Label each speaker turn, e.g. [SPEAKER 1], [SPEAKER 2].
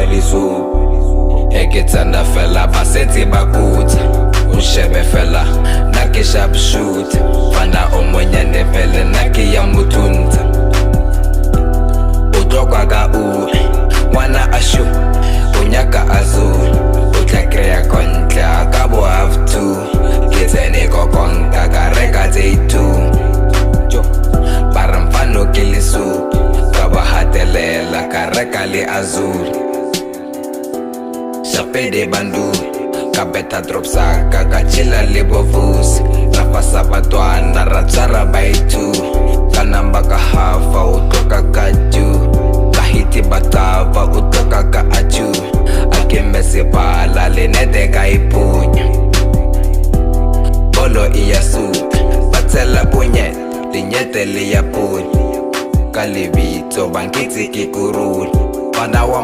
[SPEAKER 1] lisu Ekitsanda fela basetse bakutsa Unshebe fela nake sharp shoot Fana omonyane vele nake ya mutunza Utlokwa ka ule Mwana ashu Unyaka azul Utlakreya kontle Akabo have to Kitsene kokonka Kareka zeitu Baramfano kilisu Kabahatelela Kareka li azul Shapede bandu Kabeta drop saka Kachila libo vusi Rafasa batwana Ratsara baitu Kanamba kahafa Utoka kaju Kahiti batava Utoka ka aju Akimesi pala Linete kaipunya Bolo iya suta Batsela punye Linyete liya punya Kalibito Bankiti kikuruli Pada wa